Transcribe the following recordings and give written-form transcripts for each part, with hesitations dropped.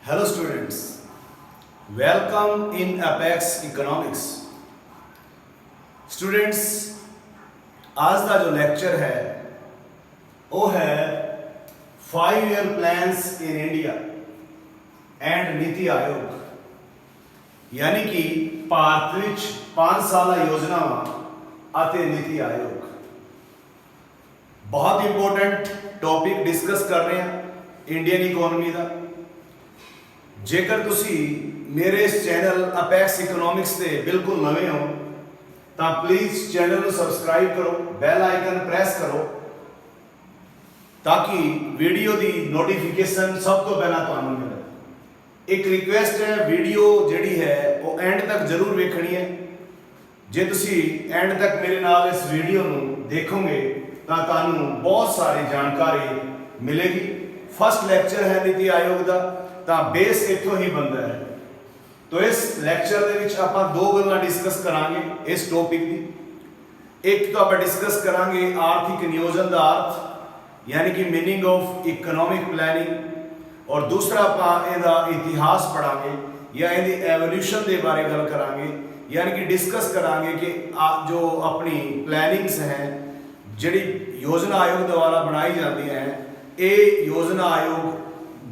Hello students, welcome in Apex Economics. Students, आज का जो लेक्चर है वो है 5 year plans in India and NITI Aayog, यानी कि ਭਾਰਤ ਵਿੱਚ 5 ਸਾਲਾ ਯੋਜਨਾਵਾਂ ਅਤੇ ਨੀਤੀ ਆਯੋਗ। बहुत इंपॉर्टेंट टॉपिक डिस्कस कर रहे हैं इंडियन इकोनॉमी का। जेकर तुसी मेरे इस चैनल अपैक्स इकोनॉमिक्स से बिल्कुल नवे हो तो प्लीज़ चैनल को सब्सक्राइब करो, बैल आइकन प्रेस करो ताकि वीडियो की नोटिफिकेशन सब तो पहला तुहानू मिले। एक रिक्वेस्ट है, वीडियो जिहड़ी है वो एंड तक जरूर वेखनी है। जे तुसी एंड तक मेरे नाल इस वीडियो नू देखोगे तो तुहानू बहुत सारी जानकारी मिलेगी। फर्स्ट लेक्चर है नीति आयोग का, तो बेस इत्थों ही बनता है। तो इस लैक्चर दे विच आपां दो गल्लां डिस्कस करांगे इस टॉपिक की। एक तो आप डिस्कस करांगे आर्थिक नियोजन का अर्थ, यानी कि मीनिंग ऑफ इकोनॉमिक प्लैनिंग, और दूसरा आप इहदा इतिहास पढ़ांगे या इहदी एवोल्यूशन के बारे गल करांगे, यानी कि डिस्कस करांगे कि जो अपनी प्लैनिंग्स हैं जिहड़ी योजना आयोग द्वारा बनाई जाती हैं, ये योजना आयोग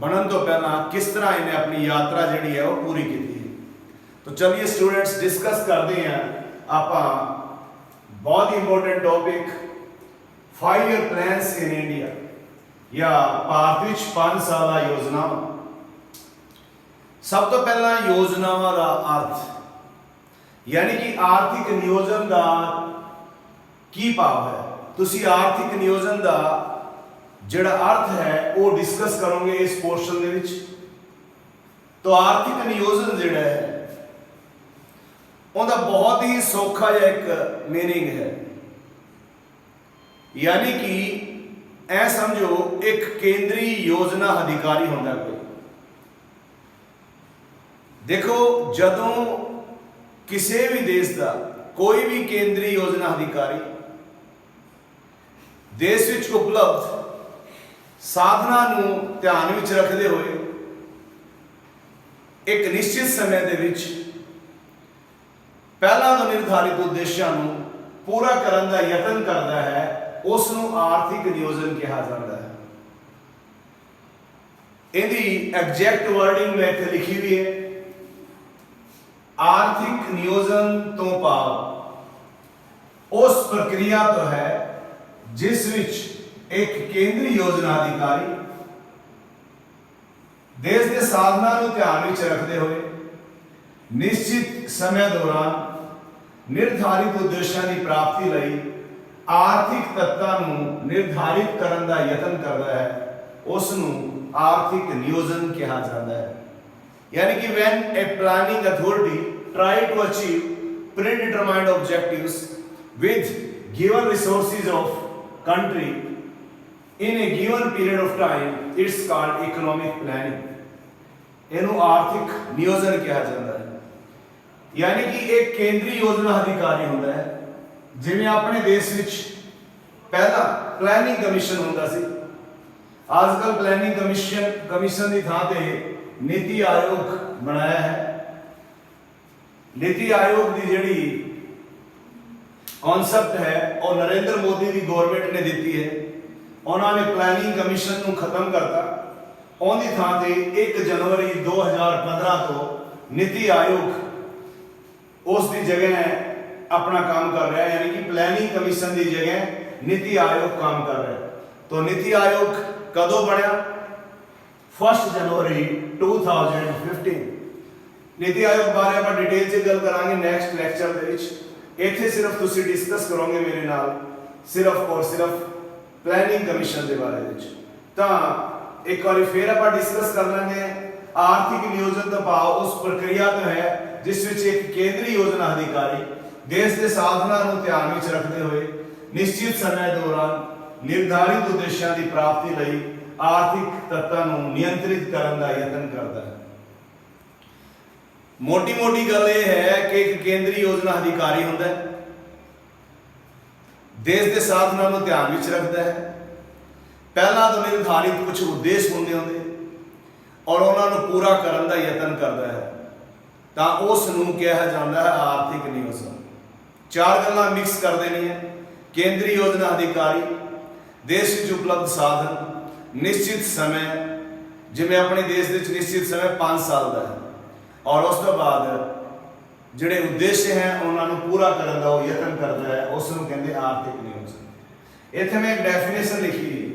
बनन तो पहला किस तरह इन्हें अपनी यात्रा जिहड़ी है वो पूरी की थी। तो चलिए स्टूडेंट्स डिस्कस करते हैं आप बहुत ही important topic 5 year plans in India या भारत विच 5 साला योजना। सब तो पहला योजनावां दा अर्थ, यानी कि आर्थिक नियोजन का की भाव है। तुसी आर्थिक नियोजन का जिहड़ा अर्थ है वो डिस्कस करोगे इस पोर्शन दे विच। तो आर्थिक नियोजन जिहड़ा है उनका बहुत ही सौखा जिहा एक मीनिंग है, यानी कि ऐ समझो एक केंद्रीय योजना अधिकारी होंदा कोई। देखो जदों किसी भी देश का कोई भी केंद्रीय योजना अधिकारी देश विच उपलब्ध साधना नू ध्यान विच रखते हुए एक निश्चित समय दे विच पहला तो निर्धारित उद्देश्यों नू पूरा करने का यतन करता है, उसनू आर्थिक नियोजन कहा जाता है। इहदी एग्जैक्ट वर्डिंग में इत्थे लिखी हुई है, आर्थिक नियोजन तो भाव उस प्रक्रिया तो है जिस विच एक केंद्रीय योजना अधिकारी देश के साधना को ध्यान में रखते हुए निश्चित समय दौरान निर्धारित उद्देश्यों की प्राप्ति लई आर्थिक तत्वों को निर्धारित करने का यतन करता है, उसनू आर्थिक नियोजन कहा जाता है। यानी कि when a planning authority try to achieve predetermined objectives with given resources of country in a given period of time, it's called economic planning. इन्हों आर्थिक नियोजन कहा जाता है। यानी कि एक केंद्रीय योजना अधिकारी होता है, जिन्हें अपने देश विच पहला प्लानिंग कमीशन होता सी। आजकल प्लानिंग कमीशन की थां ते नीति आयोग बनाया है। नीति आयोग की जिहड़ी कॉन्सेप्ट है और नरेंद्र मोदी की गवर्नमेंट ने दी है। उन्होंने प्लानिंग कमीशन को खत्म करता, उनकी थां ते 1 जनवरी 2015 तो नीति आयोग उसकी जगह अपना काम कर रहा है, यानी कि प्लानिंग कमीशन की जगह नीति आयोग काम कर रहा है। तो नीति आयोग कदों बनया? 1 जनवरी 2015। नीति आयोग बारे आप डिटेल से गल करांगे नेक्स्ट लैक्चर दे विच। इत्थे सिर्फ तुसी डिस्कस करोगे मेरे नाल सिर्फ और सिर्फ प्लानिंग कमीशन के बारे में। तो एक बार फिर आप डिस्कस कर लेंगे आर्थिक नियोजन का भाव उस प्रक्रिया तो है जिस विच एक केंद्रीय योजना अधिकारी देश के साधना को ध्यान में रखते हुए निश्चित समय दौरान निर्धारित उद्देश्यों की प्राप्ति लई आर्थिक तत्वों को नियंत्रित करने का यतन करता है। मोटी मोटी गल यह है कि एक केंद्रीय योजना अधिकारी होता है, देश के साधना को ध्यान में रखता है। पहला तो निर्धारित कुछ उद्देश्य होंगे ਔਰ ਉਹਨਾਂ ਨੂੰ ਪੂਰਾ ਕਰਨ ਦਾ ਯਤਨ ਕਰਦਾ ਹੈ ਤਾਂ ਉਸ ਨੂੰ ਕਿਹਾ ਜਾਂਦਾ ਹੈ ਆਰਥਿਕ ਨਿਯੋਜਨ। ਚਾਰ ਗੱਲਾਂ ਮਿਕਸ ਕਰ ਦੇਣੀਆਂ। ਕੇਂਦਰੀ ਯੋਜਨਾ ਅਧਿਕਾਰੀ, ਦੇਸ਼ ਵਿੱਚ ਉਪਲਬਧ ਸਾਧਨ, ਨਿਸ਼ਚਿਤ ਸਮੇਂ, ਜਿਵੇਂ ਆਪਣੇ ਦੇਸ਼ ਵਿੱਚ ਨਿਸ਼ਚਿਤ ਸਮੇਂ 5 ਸਾਲ ਦਾ ਹੈ, ਔਰ ਉਸ ਤੋਂ ਬਾਅਦ ਜਿਹੜੇ ਉਦੇਸ਼ ਹੈ ਉਹਨਾਂ ਨੂੰ ਪੂਰਾ ਕਰਨ ਦਾ ਉਹ ਯਤਨ ਕਰਦਾ ਹੈ, ਉਸ ਨੂੰ ਕਹਿੰਦੇ ਆਰਥਿਕ ਨਿਯੋਜਨ। ਇੱਥੇ ਮੈਂ ਇੱਕ ਡੈਫੀਨੇਸ਼ਨ ਲਿਖੀ ਹੈ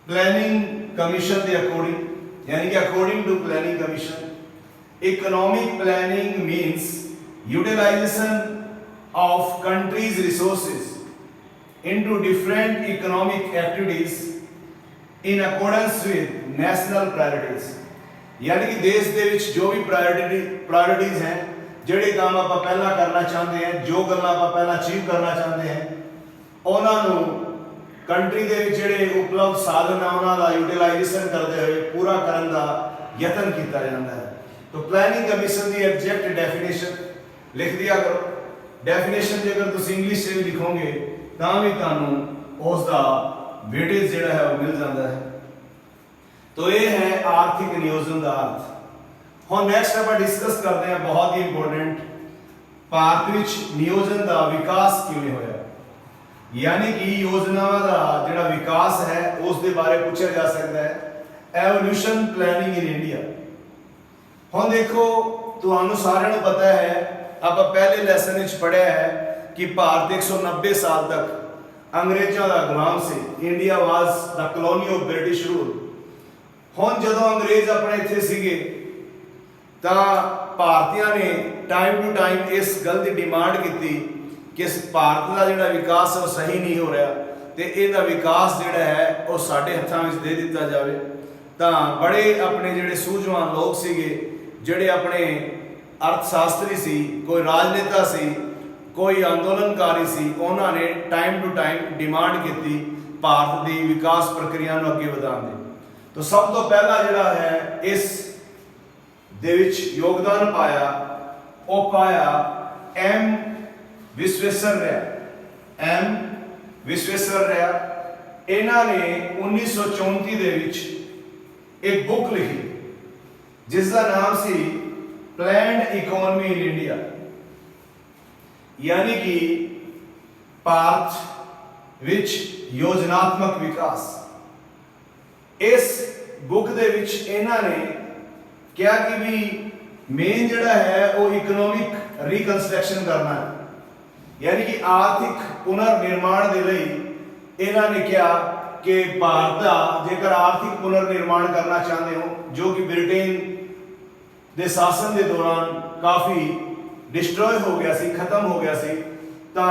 ਪਲੈਨਿੰਗ ਕਮਿਸ਼ਨ ਦੇ ਅਕੋਰਡਿੰਗ, यानी कि according to planning commission, economic planning means utilisation of countries resources into different economic activities in accordance with national priorities। यानी कि देश ਦੇ ਵਿੱਚ ਜੋ ਵੀ ਪ੍ਰਾਇੋਰਟੀਜ਼ ਹੈ, ਜਿਹੜੇ ਕੰਮ ਆਪਾਂ ਪਹਿਲਾਂ ਕਰਨਾ ਚਾਹੁੰਦੇ ਹਾਂ, ਜੋ ਗੱਲਾਂ ਆਪਾਂ ਪਹਿਲਾਂ ਅਚੀਵ ਕਰਨਾ ਚਾਹੁੰਦੇ ਹਾਂ, ਉਹਨਾਂ ਨੂੰ ਕੰਟਰੀ ਦੇ ਵਿੱਚ ਜਿਹੜੇ ਉਪਲਬਧ ਸਾਧਨ ਆ ਉਹਨਾਂ ਦਾ ਯੂਟੀਲਾਈਜੇਸ਼ਨ ਕਰਦੇ ਹੋਏ ਪੂਰਾ ਕਰਨ ਦਾ ਯਤਨ ਕੀਤਾ ਜਾਂਦਾ ਹੈ। ਤਾਂ ਪਲੈਨਿੰਗ ਕਮਿਸ਼ਨ ਦੀ ਐਗਜ਼ੈਕਟ ਡੈਫੀਨੇਸ਼ਨ ਲਿਖ ਦਿਆ ਕਰੋ। ਡੈਫੀਨੇਸ਼ਨ ਜੇਕਰ ਤੁਸੀਂ ਇੰਗਲਿਸ਼ 'ਚ ਵੀ ਲਿਖੋਗੇ ਤਾਂ ਵੀ ਤੁਹਾਨੂੰ ਉਸ ਦਾ ਵੇਟੇਜ ਜਿਹੜਾ ਹੈ ਉਹ ਮਿਲ ਜਾਂਦਾ ਹੈ। ਤਾਂ ਇਹ ਹੈ ਆਰਥਿਕ ਨਿਯੋਜਨ ਦਾ ਅਰਥ। ਹੁਣ ਨੈਕਸਟ ਆਪਾਂ ਡਿਸਕਸ ਕਰਦੇ ਹਾਂ ਬਹੁਤ ਹੀ ਇੰਪੋਰਟੈਂਟ, ਭਾਰਤ ਵਿੱਚ ਨਿਯੋਜਨ ਦਾ ਵਿਕਾਸ ਕਿਵੇਂ ਹੋਇਆ, यानी कि योजनावां दा जिहड़ा विकास है उस दे बारे पूछा जा सकता है। Evolution planning in India. हुण देखो तुहानू सारिआं नूं पता है, आपां पहले लैसन विच पढ़िया है कि भारत 190 साल तक अंग्रेज़ों का गुलाम सी। India was the colony of British rule. हुण जदों अंग्रेज़ अपने इत्थे सीगे तां भारतीयां ने टाइम टू टाइम इस गल की डिमांड की कि ਭਾਰਤ ਦਾ ਜਿਹੜਾ ਵਿਕਾਸ ਉਹ ਸਹੀ ਨਹੀਂ ਹੋ ਰਿਹਾ ਤੇ ਇਹਦਾ ਵਿਕਾਸ ਜਿਹੜਾ ਹੈ ਉਹ ਸਾਡੇ ਹੱਥਾਂ ਵਿੱਚ ਦੇ ਦਿੱਤਾ ਜਾਵੇ। ਤਾਂ ਬੜੇ ਆਪਣੇ ਜਿਹੜੇ ਸੂਝਵਾਨ ਲੋਕ ਸੀਗੇ, ਜਿਹੜੇ ਆਪਣੇ ਅਰਥ ਸ਼ਾਸਤਰੀ ਸੀ, ਕੋਈ ਰਾਜਨੇਤਾ ਸੀ, ਕੋਈ ਅੰਦੋਲਨਕਾਰੀ ਸੀ, ਉਹਨਾਂ ਨੇ ਟਾਈਮ ਟੂ ਟਾਈਮ ਡਿਮਾਂਡ ਕੀਤੀ ਭਾਰਤ ਦੀ ਵਿਕਾਸ ਪ੍ਰਕਿਰਿਆ ਨੂੰ ਅੱਗੇ ਵਧਾਉਣ ਦੀ। ਤਾਂ ਸਭ ਤੋਂ ਪਹਿਲਾਂ ਜਿਹੜਾ ਹੈ ਇਸ ਦੇ ਵਿੱਚ ਯੋਗਦਾਨ ਪਾਇਆ, ਉਹ ਪਾਇਆ ਐਮ ਵਿਸ਼ਵੇਸਵਰੈया। ਇਹਨਾਂ ਨੇ 1934 ਦੇ ਵਿੱਚ ਇੱਕ ਬੁੱਕ ਲਿਖੀ ਜਿਸ ਦਾ ਨਾਮ ਸੀ ਪਲੈਨਡ ਇਕਨੋਮੀ ਇਨ ਇੰਡੀਆ, ਯਾਨੀ ਕਿ ਭਾਰਤ ਵਿੱਚ ਯੋਜਨਾਤਮਕ ਵਿਕਾਸ। ਇਸ ਬੁੱਕ ਦੇ ਵਿੱਚ ਇਹਨਾਂ ਨੇ ਕਿਹਾ ਕਿ ਵੀ ਮੇਨ ਜਿਹੜਾ ਹੈ ਉਹ ਇਕਨੋਮਿਕ ਰੀਕਨਸਟਰਕਸ਼ਨ ਕਰਨਾ ਹੈ, यानी कि आर्थिक पुनर्निर्माण के लिए इन्हों ने कहा कि भारत का जेकर आर्थिक पुनर्निर्माण करना चाहते हो, जो कि ब्रिटेन के शासन के दौरान काफ़ी डिस्ट्रॉय हो गया सी, खत्म हो गया सी, तो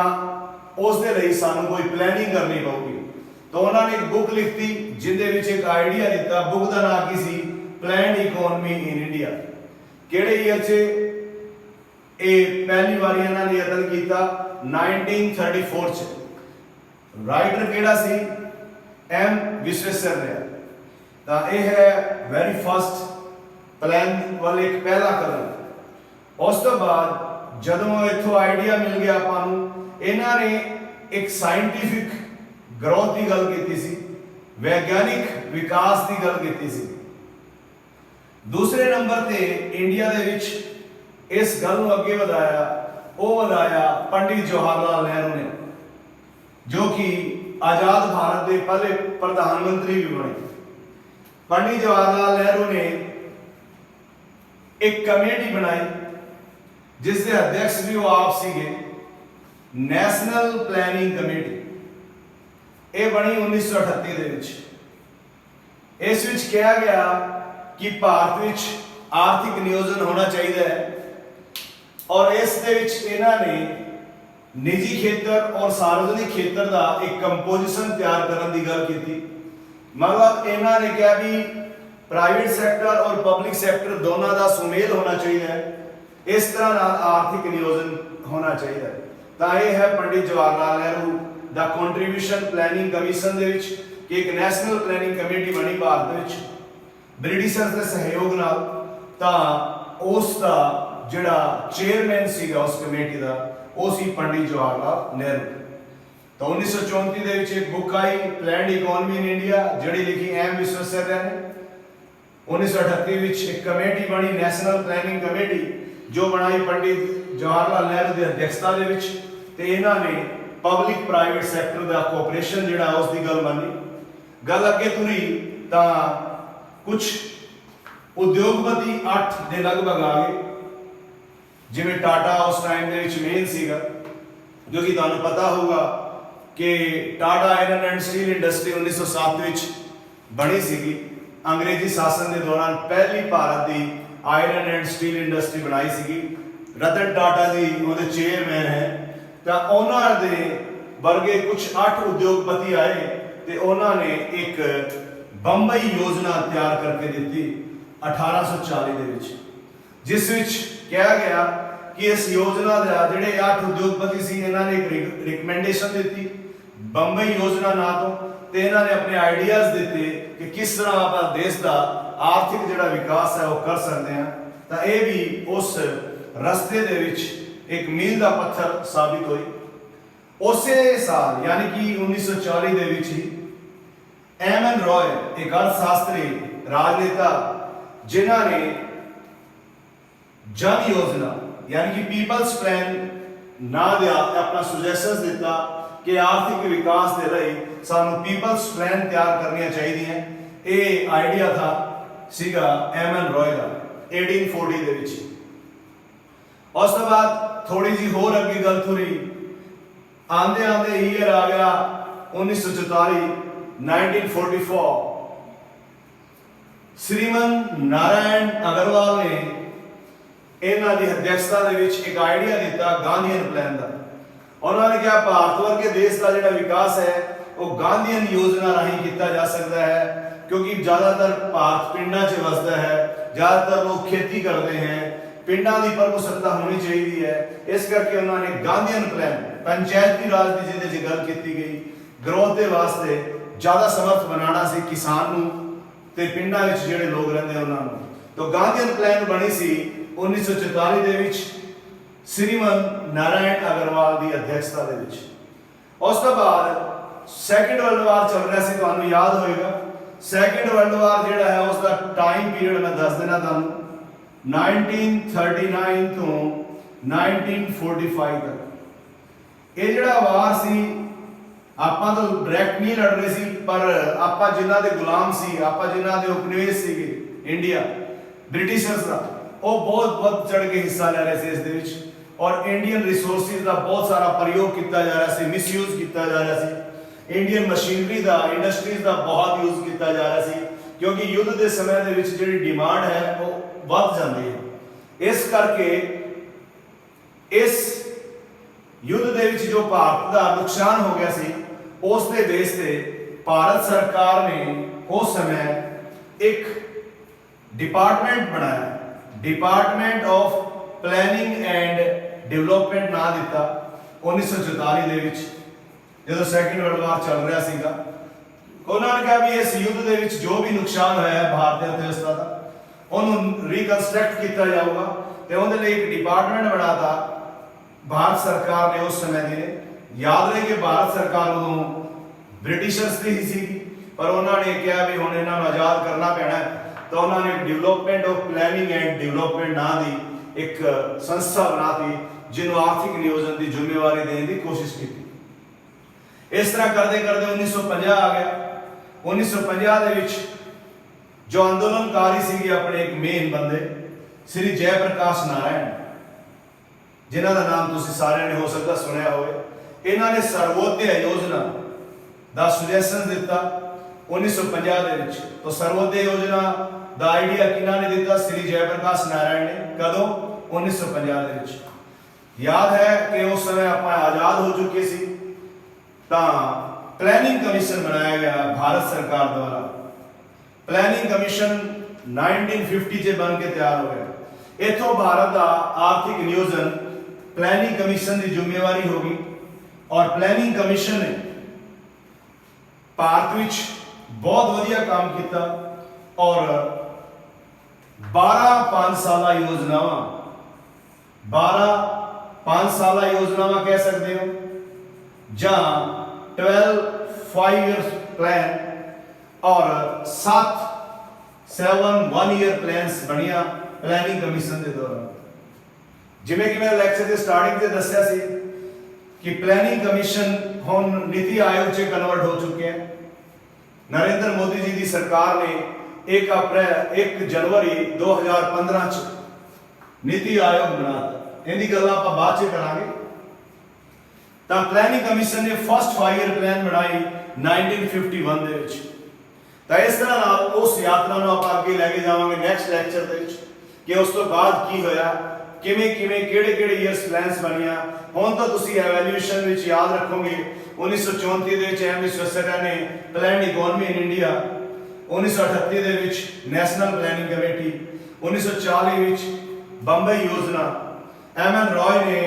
उस दे लिए सानू कोई प्लैनिंग करनी पऊगी। तो उन्होंने एक बुक लिखती जिंदे विच एक आइडिया दिता। बुक का नाम की सी प्लैंड इकोनॉमी इन इंडिया। किहड़े ईयर च पहली बार इन्होंने यतन किया 1934 च। राइटर केड़ा सी? एम विश्वेश्वरैया। तो यह है वेरी फस्ट प्लान वाले एक पहला कदम। उस तो बाद जदों इथों आइडिया मिल गया आपां, इन्होंने एक साइंटिफिक ग्रोथ की गल की सी, वैज्ञानिक विकास की गल की सी। दूसरे नंबर ते इंडिया दे विच इस गल को अगे वधाया, वो वधाया पंडित जवाहरलाल नेहरू ने, जो कि आज़ाद भारत के पहले प्रधानमंत्री भी बने। पंडित जवाहरलाल नेहरू ने एक कमेटी बनाई जिसके अध्यक्ष भी वो आप सीगे, नेशनल प्लैनिंग कमेटी। ये बनी 1938 दे विच। इस विच कहा गया कि भारत विच आर्थिक नियोजन होना चाहिए है, और इस दे विच इन्हां ने निजी खेतर और सार्वजनिक खेतर का एक कंपोजिशन तैयार करने की गल की। मतलब इन्हां ने कहा भी प्राइवेट सैक्टर और पब्लिक सैक्टर दोनों का सुमेल होना चाहिए है, इस तरह आर्थिक नियोजन होना चाहिए। तो यह है Pandit Jawaharlal Nehru the contribution planning commission they which कि एक नैशनल प्लैनिंग कमेटी बनी भारत विच ब्रिटिशर्स के सहयोग नाल। तो उसका जिहड़ा चेयरमैन सीगा उस कमेटी का वो सी पंडित जवाहरलाल नेहरू। तो 1934 दे विच एक book I planned economy in India, जिहड़ी लिखी एम विश्वेश्वरैया ने। 1938 ਵਿੱਚ ਇੱਕ ਕਮੇਟੀ ਬਣੀ, ਨੈਸ਼ਨਲ ਪਲੈਨਿੰਗ ਕਮੇਟੀ, ਜੋ ਬਣਾਈ ਪੰਡਿਤ ਜਵਾਹਰ ਲਾਲ ਨਹਿਰੂ ਦੀ ਅਧਿਕਸ਼ਤਾ ਦੇ ਵਿੱਚ, ਤੇ ਇਹਨਾਂ ਨੇ ਪਬਲਿਕ ਪ੍ਰਾਈਵੇਟ ਸੈਕਟਰ ਦਾ ਕੋਆਪਰੇਸ਼ਨ ਜਿਹੜਾ ਉਸ ਦੀ ਗੱਲ ਮੰਨੀ। ਗੱਲ ਅੱਗੇ ਤੁਰੀ ਤਾਂ ਕੁਝ ਉਦਯੋਗਪਤੀ 8 ਦੇ ਲਗਭਗ ਆ ਗਏ, ਜਿਵੇਂ ਟਾਟਾ ਉਸ ਟਾਈਮ ਦੇ ਵਿੱਚ ਮੇਨ ਸੀਗਾ, ਜੋ ਕਿ ਤੁਹਾਨੂੰ ਪਤਾ ਹੋਊਗਾ ਕਿ Tata iron and steel industry 1907 ਵਿੱਚ ਬਣੀ ਸੀਗੀ। ਅੰਗਰੇਜ਼ੀ ਸ਼ਾਸਨ ਦੇ ਦੌਰਾਨ ਪਹਿਲੀ ਭਾਰਤ ਦੀ ਆਇਰਨ ਐਂਡ ਸਟੀਲ ਇੰਡਸਟਰੀ ਬਣਾਈ ਸੀਗੀ। ਰਤਨ ਟਾਟਾ ਜੀ ਉਹਦੇ ਚੇਅਰਮੈਨ ਹੈ। ਤਾਂ ਉਹਨਾਂ ਦੇ ਵਰਗੇ ਕੁਝ 8 ਉਦਯੋਗਪਤੀ ਆਏ ਤੇ ਉਹਨਾਂ ਨੇ ਇੱਕ ਬੰਬਈ ਯੋਜਨਾ ਤਿਆਰ ਕਰਕੇ ਦਿੱਤੀ 1840 ਦੇ ਵਿੱਚ, ਜਿਸ ਵਿੱਚ ਕਿਹਾ ਗਿਆ ਕਿ ਇਸ ਯੋਜਨਾ ਦਾ ਜਿਹੜੇ 8 ਉਦਯੋਗਪਤੀ ਸੀ ਇਹਨਾਂ ਨੇ ਇੱਕ ਰਿਕਮੈਂਡੇਸ਼ਨ ਦਿੱਤੀ ਬੰਬਈ ਯੋਜਨਾ ਨਾਂ ਤੋਂ, ਤੇ ਇਹਨਾਂ ਨੇ ਆਪਣੇ ਆਈਡੀਆਜ਼ ਦਿੱਤੇ ਕਿ ਕਿਸ ਤਰ੍ਹਾਂ ਆਪਾਂ ਦੇਸ਼ ਦਾ ਆਰਥਿਕ ਜਿਹੜਾ ਵਿਕਾਸ ਹੈ ਉਹ ਕਰ ਸਕਦੇ ਹਾਂ। ਤਾਂ ਇਹ ਵੀ ਉਸ ਰਸਤੇ ਦੇ ਵਿੱਚ ਇੱਕ ਮੀਲ ਦਾ ਪੱਥਰ ਸਾਬਿਤ ਹੋਈ। ਉਸੇ ਸਾਲ ਯਾਨੀ ਕਿ 1940 ਦੇ ਵਿੱਚ ਹੀ ਐਮਨ ਰॉय ਇੱਕ ਅਰਥ ਸ਼ਾਸਤਰੀ ਰਾਜਨੇਤਾ, ਜਿਨ੍ਹਾਂ ਨੇ ਜਨ ਯੋਜਨਾ यानी कि पीपल्स प्लान ना दिया अपना सुजैशंस दिता कि आर्थिक विकास दे रही सानू पीपल्स प्लान तैयार करनी चाहिए। ये आइडिया था सीगा एमन रॉय का 1840 दे विच। उस तो बाद थोड़ी जी होर अगे गल थोड़ी आंदे आंदे ईयर आ गया 1944 1944। श्रीमन नारायण अग्रवाल ने ਇਹਨਾਂ ਦੀ ਅਧਿਕਸ਼ਤਾ ਦੇ ਵਿੱਚ ਇੱਕ ਆਈਡੀਆ ਦਿੱਤਾ ਗਾਂਧੀਅਨ ਪਲਾਨ ਦਾ। ਉਹਨਾਂ ਨੇ ਕਿਹਾ ਭਾਰਤ ਵਰਗੇ ਦੇਸ਼ ਦਾ ਜਿਹੜਾ ਵਿਕਾਸ ਹੈ ਉਹ ਗਾਂਧੀਅਨ ਯੋਜਨਾ ਰਾਹੀਂ ਕੀਤਾ ਜਾ ਸਕਦਾ ਹੈ, ਕਿਉਂਕਿ ਜ਼ਿਆਦਾਤਰ ਭਾਰਤ ਪਿੰਡਾਂ 'ਚ ਵਸਦਾ ਹੈ, ਜ਼ਿਆਦਾਤਰ ਲੋਕ ਖੇਤੀ ਕਰਦੇ ਹਨ, ਪਿੰਡਾਂ ਦੀ ਪ੍ਰਭੂਸੱਤਾ ਹੋਣੀ ਚਾਹੀਦੀ ਹੈ। ਇਸ ਕਰਕੇ ਉਹਨਾਂ ਨੇ ਗਾਂਧੀਅਨ ਪਲਾਨ ਪੰਚਾਇਤੀ ਰਾਜ ਦੀ ਜਿਹਦੇ 'ਚ ਗੱਲ ਕੀਤੀ ਗਈ, ਗਰੋਥ ਦੇ ਵਾਸਤੇ ਜ਼ਿਆਦਾ ਸਮਰਥ ਬਣਾਉਣਾ ਸੀ ਕਿਸਾਨ ਨੂੰ ਤੇ ਪਿੰਡਾਂ ਵਿੱਚ ਜਿਹੜੇ ਲੋਕ ਰਹਿੰਦੇ ਉਹਨਾਂ ਨੂੰ। ਤਾਂ ਗਾਂਧੀਅਨ ਪਲਾਨ ਬਣੀ ਸੀ 1944 ਦੇ ਵਿੱਚ श्रीमन नारायण अग्रवाल की अध्यक्षता दे विच। उस तो बाद सैकेंड वर्ल्ड वार चल रहा सी, तुहानूं याद होएगा। सैकेंड वर्ल्ड वार जिहड़ा है उसका टाइम पीरियड मैं दस देना तुहानूं 1939 तो 1945 तक। ये जिहड़ा वार सी आपां तो डायरैक्ट नहीं लड़ रहे सी, पर आपां जिन्हां दे गुलाम सी, आपां जिन्हां दे उपनिवेश सीगे इंडिया ब्रिटिशर्स का, वो बहुत बहुत चढ़ के हिस्सा ले रहे थे इस दे विच, और इंडियन रिसोर्सिस का बहुत सारा प्रयोग किया जा रहा है, मिसयूज किया जा रहा है, इंडियन मशीनरी का इंडस्ट्रीज का बहुत यूज किया जा रहा है, क्योंकि युद्ध के समय दे विच जिहड़ी डिमांड है वो बढ़ जाती है। इस करके इस युद्ध दे विच जो भारत का नुकसान हो गया सी, उस दे बेस पे भारत सरकार ने उस समय एक डिपार्टमेंट बनाया, department of planning and development ना दिता 1944 दे विच, जो सैकेंड वर्ल्ड वार चल रहा सीगा। उन्होंने कहा भी इस युद्ध दे विच जो भी नुकसान होया है भारतीय अर्थव्यवस्था का, उन्होंने रिकंस्ट्रक्ट किया जाऊगा, तो उनके लिए एक डिपार्टमेंट बनाता भारत सरकार ने उस समय दी। याद रहे कि भारत सरकार उदों ब्रिटिशर्स की ही सी, पर उन्होंने कहा भी हुण इन्हां नूं आज़ाद करना पैना है, तो उन्होंने development of planning and development ना दी एक संस्था बनाती, जिन्होंने आर्थिक नियोजन की जिम्मेवारी देने की कोशिश की। इस तरह करते करते 1950 आ गया। 1950 दे विच जो आंदोलनकारी सी अपने एक मेन बंदे श्री जयप्रकाश नारायण, जिन्हों का नाम तुसीं सारिआं ने हो सकता सुनिया होवे, इन्हां ने सर्वोदय योजना का सुजैशन दिता 1950 दे विच। तो सर्वोदय योजना का आइडिया किन्हां ने दिता? श्री जयप्रकाश नारायण ने। कदों? 1950 दे विच। याद है कि उस समय आप आज़ाद हो चुके सी, तां प्लैनिंग कमीशन बनाया गया भारत सरकार द्वारा। प्लैनिंग कमीशन 1950 से बन के तैयार हो गया। इथों भारत का आर्थिक नियोजन प्लैनिंग कमीशन की जिम्मेवारी होगी, और प्लैनिंग कमीशन ने भारत विच बहुत वधिया काम किया, और 12 5 साला योजनावां 12 5 साला योजनावां कह सकते हो, जहां 12 5 ईयर्स प्लान और 7 7 1 ईयर प्लान्स ਬਣੀਆਂ ਪਲੈਨਿੰਗ ਕਮਿਸ਼ਨ ਦੇ ਦੌਰਾਨ। ਜਿਵੇਂ ਕਿ ਮੈਂ ਲੈਕਚਰ ਦੇ ਸਟਾਰਟਿੰਗ ਤੇ ਦੱਸਿਆ ਸੀ ਕਿ ਪਲੈਨਿੰਗ ਕਮਿਸ਼ਨ ਹੁਣ ਨੀਤੀ ਆਯੋਗ 'ਚ ਕਨਵਰਟ ਹੋ ਚੁੱਕੇ ਹੈ। ਨਰਿੰਦਰ ਮੋਦੀ ਜੀ ਦੀ ਸਰਕਾਰ ਨੇ 1 ਜਨਵਰੀ 2015 ਚ ਨੀਤੀ ਆਯੋਗ ਬਣਾਤਾ। ਇਹਦੀ ਗੱਲ ਆਪਾਂ ਬਾਅਦ ਚ ਕਰਾਂਗੇ। ਤਾਂ ਪਲੈਨਿੰਗ ਕਮਿਸ਼ਨ ਨੇ ਫਸਟ 5 ਈਅਰ ਪਲਾਨ ਬਣਾਈ 1951 ਦੇ ਵਿੱਚ। ਤਾਂ ਇਸ ਤਰ੍ਹਾਂ ਨਾਲ ਉਸ ਯਾਤਰਾ ਨੂੰ ਆਪਾਂ ਅੱਗੇ ਲੈ ਕੇ ਜਾਵਾਂਗੇ ਨੈਕਸਟ ਲੈਕਚਰ ਦੇ ਵਿੱਚ ਕਿ ਉਸ ਤੋਂ ਬਾਅਦ ਕੀ ਹੋਇਆ, ਕਿਵੇਂ ਕਿਹੜੇ ਈਅਰਸ ਪਲਾਨਸ ਬਣੀਆਂ। ਹੁਣ ਤਾਂ ਤੁਸੀਂ ਐਵੈਲੂਏਸ਼ਨ ਵਿੱਚ ਯਾਦ ਰੱਖੋਗੇ 1934 ਦੇ ਵਿੱਚ ਐਮ ਵਿਸ਼ਵਸਥਾ ਨੇ ਪਲਾਨਡ ਇਕਨੋਮੀ ਇਨ ਇੰਡੀਆ, 1938 ਦੇ ਵਿੱਚ ਨੈਸ਼ਨਲ ਪਲੈਨਿੰਗ ਕਮੇਟੀ, 1940 ਵਿੱਚ ਬੰਬਈ ਯੋਜਨਾ, ਐਮ ਰॉय ਨੇ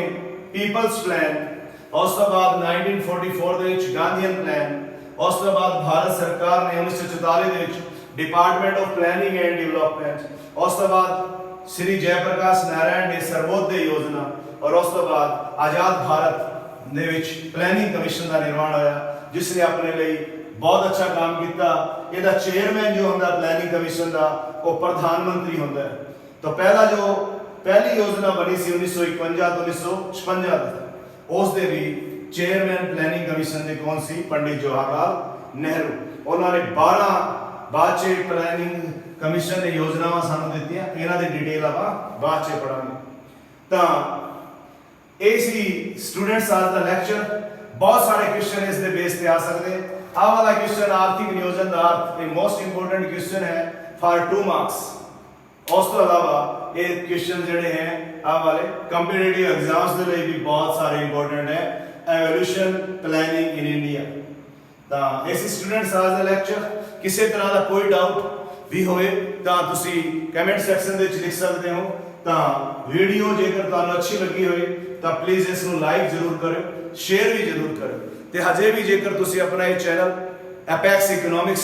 ਪੀਪਲਸ ਪਲਾਨ, ਉਸ ਤੋਂ ਬਾਅਦ 1944 ਦੇ ਵਿੱਚ ਗਾਂਧੀਅਨ ਪਲਾਨ, ਉਸ ਤੋਂ ਬਾਅਦ ਭਾਰਤ ਸਰਕਾਰ ਨੇ 1944 ਦੇ ਵਿੱਚ department of planning and development, ਉਸ ਤੋਂ ਬਾਅਦ श्री जयप्रकाश नारायण ने सर्वोदय योजना और उस तो बाद आजाद भारत ने विच प्लैनिंग कमिशन का निर्माण होया जिसने अपने लिए बहुत अच्छा काम किया। इसका चेयरमैन जो होंदा प्लैनिंग कमिशन का वो प्रधानमंत्री होंदा है। तो पहली योजना बनी सी 1951 तो 1956 उस दे भी चेयरमैन प्लैनिंग कमिशन के कौन सी पंडित जवाहरलाल नेहरू। उन्होंने 12 बाद च प्लैनिंग कमिशन ने योजनावां सानू दित्तियां, इन्हां दी डिटेल आपां बाद च पढ़ांगे। तां ਇਹ ਸੀ स्टूडेंट्स आज ਦਾ ਲੈਕਚਰ। बहुत सारे क्वेश्चन इस दे बेस पे आ सकते हैं। ਆਹ ਵਾਲਾ क्वेश्चन आर्थिक नियोजन ਦਾ अर्थ एक मोस्ट इंपोर्टेंट क्वेश्चन है फॉर 2 मार्क्स। ਉਸ ਤੋਂ ਇਲਾਵਾ ਇਹ क्वेश्चन ਜਿਹੜੇ ਹੈ ਆਹ ਵਾਲੇ ਕੰਪੀਟੀਟਿਵ एग्जाम्स ਦੇ ਲਈ ਵੀ ਬਹੁਤ ਸਾਰੇ ਇੰਪੋਰਟੈਂਟ ਹੈ। Evolution planning in India. ਤਾਂ ਇਸ स्टूडेंट्स आज ਦਾ ਲੈਕਚਰ ਕਿਸੇ ਤਰ੍ਹਾਂ ਦਾ ਕੋਈ ਡਾਊਟ भी होए तो तुसी कमेंट सैक्शन में लिख सकते हो। तो वीडियो जेकर तुहानू अच्छी लगी होए तो प्लीज़ इसनू लाइक जरूर करो, शेयर भी जरूर करो। तो हजे भी जेकर तुसी अपना ये चैनल एपेक्स इकोनॉमिक्स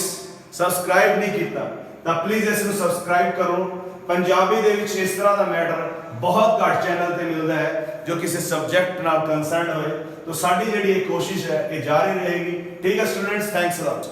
सबसक्राइब नहीं किया तो प्लीज़ इसनू सबसक्राइब करो। पंजाबी दे विच इस तरह का मैटर बहुत घट चैनल पर मिलता है जो किसी सबजैक्ट नाल कंसर्न होए। तो साडी जिहड़ी कोशिश है ये जारी रहेगी। ठीक है स्टूडेंट्स, थैंक्स अ लॉट।